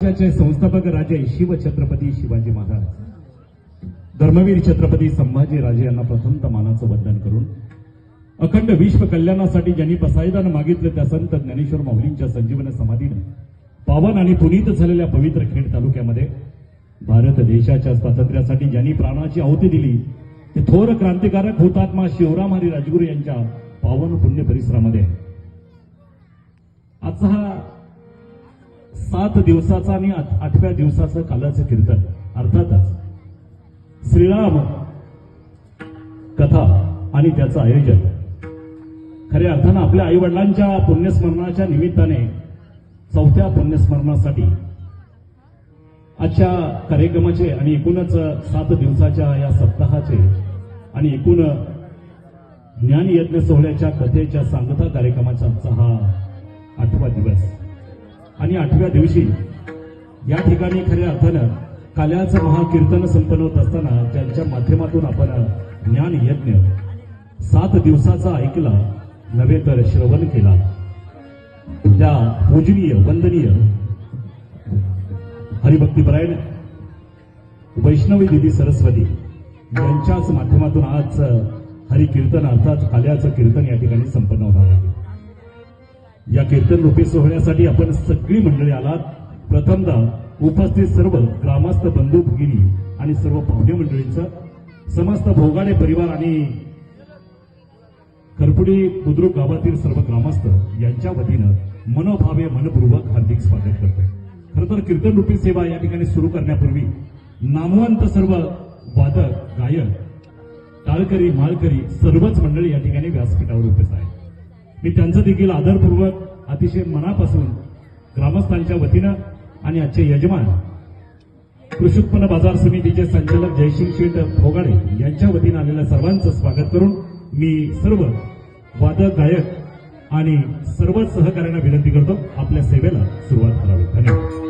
राज्याचे संस्थापक राजे शिवछत्रपती शिवाजी महाराज, धर्मवीर छत्रपती संभाजी राजे यांना प्रथमतः मानाचं वंदन करून अखंड विश्व कल्याणासाठी ज्यांनी पसायदान मागितले त्या संत ज्ञानेश्वर माऊलींच्या संजीवन समाधीने पावन आणि पुनीत झालेल्या पवित्र खेड तालुक्यामध्ये भारत देशाच्या स्वातंत्र्यासाठी ज्यांनी प्राणाची आहुती दिली ते थोर क्रांतिकारक हुतात्मा शिवराम हरी राजगुरू यांच्या पावन पुण्य परिसरामध्ये आजचा हा 7 दिवसाचा आणि 8व्या दिवसाचं कालाचं कीर्तन, अर्थातच श्रीराम कथा आणि त्याचं आयोजन खऱ्या अर्थानं आपल्या आई वडिलांच्या पुण्यस्मरणाच्या निमित्ताने 4थ्या पुण्यस्मरणासाठी आजच्या कार्यक्रमाचे आणि एकूणच 7 दिवसाच्या या सप्ताहाचे आणि एकूण ज्ञानयज्ञ सोहळ्याच्या कथेच्या सांगता कार्यक्रमाचा आजचा हा 8वा दिवस आणि 8व्या दिवशी या ठिकाणी खऱ्या अर्थानं काल्याचं महाकीर्तन संपन्न होत असताना त्यांच्या माध्यमातून आपण ज्ञान यज्ञ 7 दिवसाचा ऐकला नव्हे तर श्रवण केला. त्या पूजनीय वंदनीय हरिभक्तीपरायण वैष्णवी दिदी सरस्वती यांच्याच माध्यमातून आज हरिकीर्तन अर्थात काल्याचं कीर्तन या ठिकाणी संपन्न होणार आहे. या कीर्तन रूपी सोहळ्यासाठी आपण सगळी मंडळी आलात. प्रथमतः उपस्थित सर्व ग्रामस्थ बंधू भगिनी आणि सर्व पाहुणे मंडळींचं, समस्त भोगाडे परिवार आणि खरपुडी बुद्रुक गावातील सर्व ग्रामस्थ यांच्या वतीनं मनोभावे मनपूर्वक हार्दिक स्वागत करतो. खरं तर कीर्तन रूपी सेवा या ठिकाणी सुरू करण्यापूर्वी नामवंत सर्व वादक, गायक, टाळकरी, माळकरी सर्वच मंडळी या ठिकाणी व्यासपीठावर उपस्थित आहेत. मी त्यांचं देखील आदरपूर्वक अतिशय मनापासून ग्रामस्थांच्या वतीनं आणि आजचे यजमान कृषी उत्पन्न बाजार समितीचे संचालक जयसिंग शेठ फोगाडे यांच्या वतीनं आलेल्या सर्वांचं स्वागत करून मी सर्व वादक, गायक आणि सर्वच सहकाऱ्यांना विनंती करतो आपल्या सेवेला सुरुवात करावी. धन्यवाद.